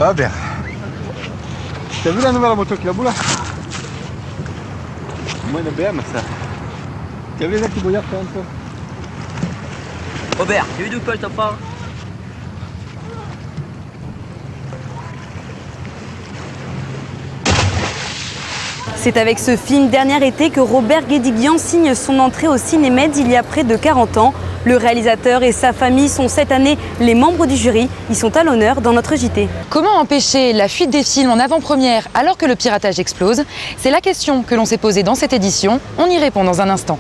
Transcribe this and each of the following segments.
va bien. T'as vu la nouvelle moto qu'il a bout là? Moi, il est bien, mais ça. T'as vu les petits bouillards un peu? Robert, tu as vu d'où quoi je t'en parle? C'est avec ce film Dernier été que Robert Guédiguian signe son entrée au Cinémed il y a près de 40 ans. Le réalisateur et sa famille sont cette année les membres du jury. Ils sont à l'honneur dans notre JT. Comment empêcher la fuite des films en avant-première alors que le piratage explose? C'est la question que l'on s'est posée dans cette édition. On y répond dans un instant.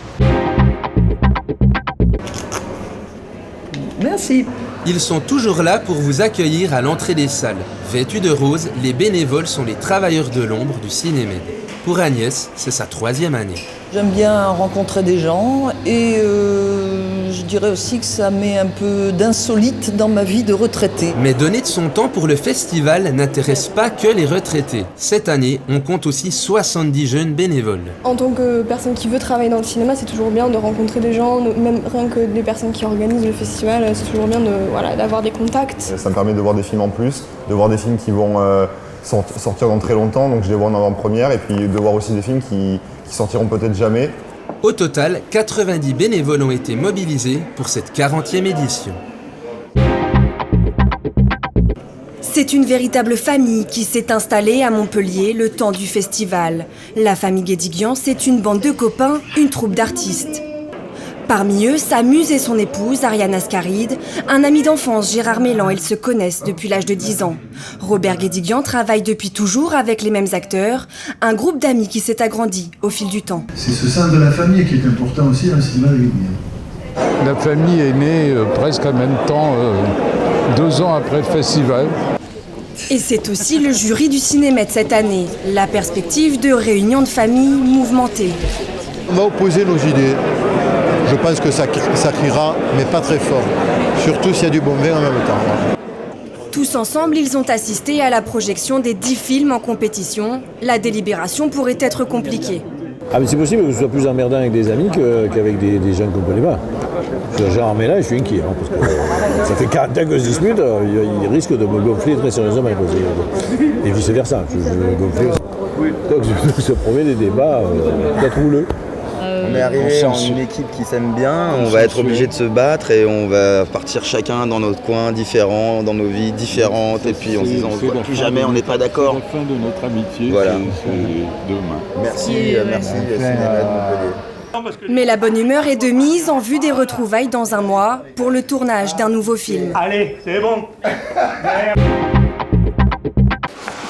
Merci. Ils sont toujours là pour vous accueillir à l'entrée des salles. Vêtus de rose, les bénévoles sont les travailleurs de l'ombre du Cinémed. Pour Agnès, c'est sa 3e année. J'aime bien rencontrer des gens et je dirais aussi que ça met un peu d'insolite dans ma vie de retraité. Mais donner de son temps pour le festival n'intéresse pas que les retraités. Cette année, on compte aussi 70 jeunes bénévoles. En tant que personne qui veut travailler dans le cinéma, c'est toujours bien de rencontrer des gens, même rien que des personnes qui organisent le festival, c'est toujours bien d'avoir des contacts. Ça me permet de voir des films en plus, de voir des films qui vont sortir dans très longtemps, donc je les vois en avant-première, et puis de voir aussi des films qui sortiront peut-être jamais. Au total, 90 bénévoles ont été mobilisés pour cette 40e édition. C'est une véritable famille qui s'est installée à Montpellier le temps du festival. La famille Guédiguian, c'est une bande de copains, une troupe d'artistes. Parmi eux, sa muse et son épouse, Ariane Ascaride, un ami d'enfance, Gérard Mélan, ils se connaissent depuis l'âge de 10 ans. Robert Guédiguian travaille depuis toujours avec les mêmes acteurs, un groupe d'amis qui s'est agrandi au fil du temps. C'est ce sens de la famille qui est important aussi dans le cinéma guédiguian. La famille est née presque en même temps, 2 ans après le festival. Et c'est aussi le jury du Cinémed cette année, la perspective de réunions de famille mouvementées. On va opposer nos idées. Je pense que ça criera, mais pas très fort. Surtout s'il y a du bon vin en même temps. Tous ensemble, ils ont assisté à la projection des 10 films en compétition. La délibération pourrait être compliquée. Ah mais c'est possible que ce soit plus emmerdant avec des amis qu'avec des gens qu'on ne connaît pas. Sur Gérard Mélan, je suis inquiet, parce que ça fait 40 ans que je dispute, il risque de me gonfler très sérieusement. Et vice versa, je vais me gonfler. Donc je promets des débats peut-être houleux. On est arrivé en une équipe qui s'aime bien, on va être obligé de se battre et on va partir chacun dans notre coin différent, dans nos vies différentes, et puis en se disant plus jamais on n'est pas d'accord. C'est la fin de notre amitié, voilà. c'est demain. Merci Cinéma de Montpellier. Mais la bonne humeur est de mise en vue des retrouvailles dans un mois pour le tournage d'un nouveau film. Allez, c'est bon.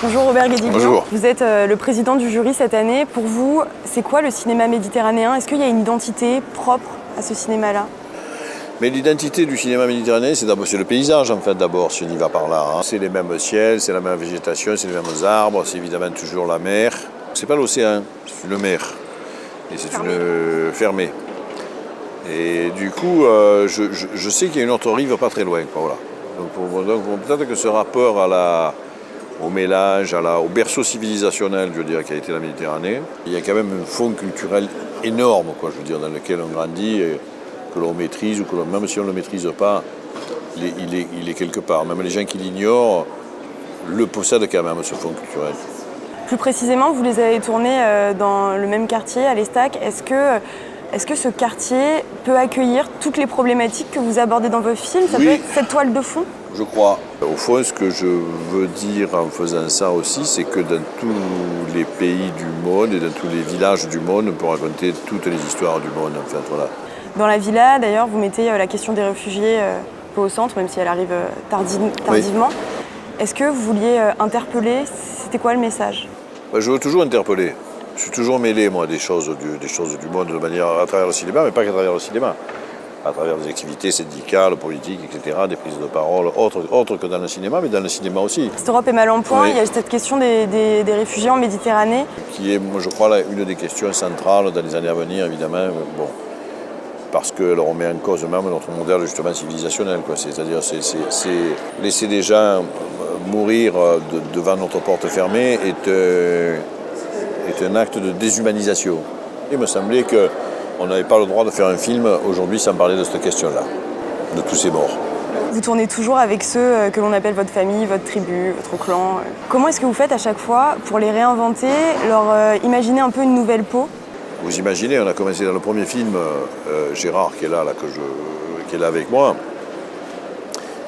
Bonjour Robert Guédiguian. Bonjour. Vous êtes le président du jury cette année. Pour vous, c'est quoi le cinéma méditerranéen? Est-ce qu'il y a une identité propre à ce cinéma-là? Mais l'identité du cinéma méditerranéen, c'est le paysage en fait d'abord, si on y va par là. C'est les mêmes ciels, c'est la même végétation, c'est les mêmes arbres, c'est évidemment toujours la mer. C'est pas l'océan, c'est une mer. Et c'est une fermée. Et du coup, je sais qu'il y a une autre rive pas très loin. Voilà. Donc peut-être que ce rapport au mélange, au berceau civilisationnel, je veux dire, qui a été la Méditerranée. Il y a quand même un fond culturel énorme, quoi, je veux dire, dans lequel on grandit, et que l'on maîtrise, ou que même si on ne le maîtrise pas, il est quelque part. Même les gens qui l'ignorent le possèdent quand même, ce fond culturel. Plus précisément, vous les avez tournés dans le même quartier, à l'Estac. Est-ce que ce quartier peut accueillir toutes les problématiques que vous abordez dans vos films? Ça peut être cette toile de fond? Je crois. Au fond, ce que je veux dire en faisant ça aussi, c'est que dans tous les pays du monde et dans tous les villages du monde, on peut raconter toutes les histoires du monde, en fait, voilà. Dans la villa, d'ailleurs, vous mettez la question des réfugiés peu au centre, même si elle arrive tardivement. Oui. Est-ce que vous vouliez interpeller? C'était quoi le message? Je veux toujours interpeller. Je suis toujours mêlé, moi, des choses du monde de manière à travers le cinéma, mais pas qu'à travers le cinéma. À travers des activités syndicales, politiques, etc., des prises de parole, autres que dans le cinéma, mais dans le cinéma aussi. Cette Europe est mal en point, oui. Il y a cette question des réfugiés en Méditerranée. Qui est, moi, je crois, une des questions centrales dans les années à venir, évidemment. Bon, parce qu'on met en cause même notre modèle, justement, civilisationnel, quoi. C'est-à-dire, c'est laisser des gens mourir devant notre porte fermée est un acte de déshumanisation. Il me semblait qu'on n'avait pas le droit de faire un film aujourd'hui sans parler de cette question-là, de tous ces morts. Vous tournez toujours avec ceux que l'on appelle votre famille, votre tribu, votre clan. Comment est-ce que vous faites à chaque fois pour les réinventer, leur imaginer un peu une nouvelle peau? Vous imaginez, on a commencé dans le premier film, Gérard qui est là, qui est là avec moi,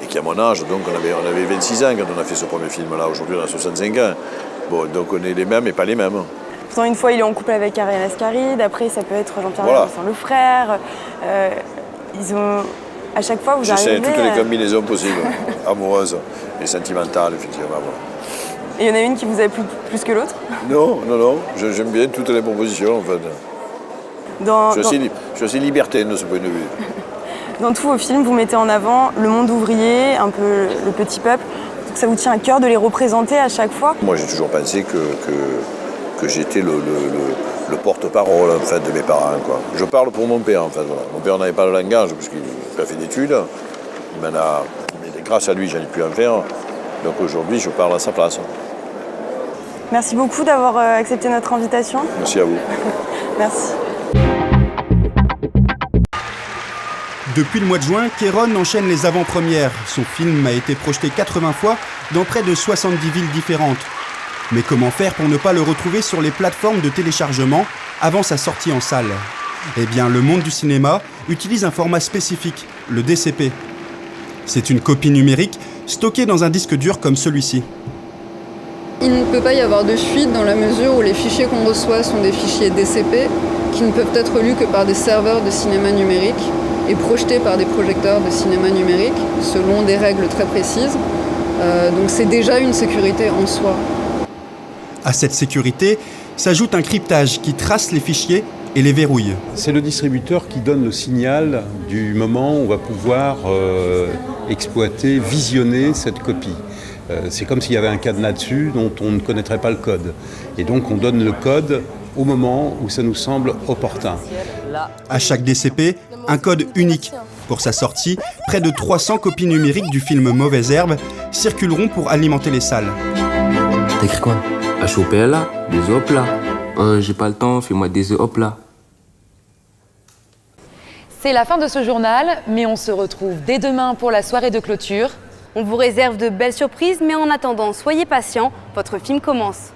et qui a mon âge, donc on avait 26 ans quand on a fait ce premier film-là. Aujourd'hui on a 65 ans. Bon, donc on est les mêmes et pas les mêmes. Pourtant, une fois il est en couple avec Ariane Ascaride, après ça peut être Jean-Pierre Vincent le frère. Ils ont... À chaque fois, vous arrivez... Je sais, toutes les combinaisons possibles, amoureuses et sentimentales, effectivement. Et il y en a une qui vous a plu plus que l'autre? Non, j'aime bien toutes les propositions, en fait. Je suis assez libertin de ce point de vue. Dans tous vos films, vous mettez en avant le monde ouvrier, un peu le petit peuple. Donc ça vous tient à cœur de les représenter à chaque fois? Moi, j'ai toujours pensé que j'étais le porte-parole en fait, de mes parents. Quoi. Je parle pour mon père, en fait. Voilà. Mon père n'avait pas le langage, parce qu'il n'a pas fait d'études. Mais grâce à lui, j'en ai pu en faire. Donc aujourd'hui, je parle à sa place. Merci beaucoup d'avoir accepté notre invitation. Merci à vous. Merci. Depuis le mois de juin, Kéron enchaîne les avant-premières. Son film a été projeté 80 fois dans près de 70 villes différentes. Mais comment faire pour ne pas le retrouver sur les plateformes de téléchargement avant sa sortie en salle? Eh bien, le monde du cinéma utilise un format spécifique, le DCP. C'est une copie numérique stockée dans un disque dur comme celui-ci. Il ne peut pas y avoir de fuite dans la mesure où les fichiers qu'on reçoit sont des fichiers DCP qui ne peuvent être lus que par des serveurs de cinéma numérique et projetés par des projecteurs de cinéma numérique selon des règles très précises. Donc c'est déjà une sécurité en soi. À cette sécurité s'ajoute un cryptage qui trace les fichiers et les verrouille. C'est le distributeur qui donne le signal du moment où on va pouvoir exploiter, visionner cette copie. C'est comme s'il y avait un cadenas dessus dont on ne connaîtrait pas le code. Et donc on donne le code au moment où ça nous semble opportun. À chaque DCP, un code unique. Pour sa sortie, près de 300 copies numériques du film Mauvaise Herbe circuleront pour alimenter les salles. T'as écrit quoi? À choper là, des hop là. J'ai pas le temps, fais-moi des hop là. C'est la fin de ce journal, mais on se retrouve dès demain pour la soirée de clôture. On vous réserve de belles surprises, mais en attendant, soyez patients, votre film commence.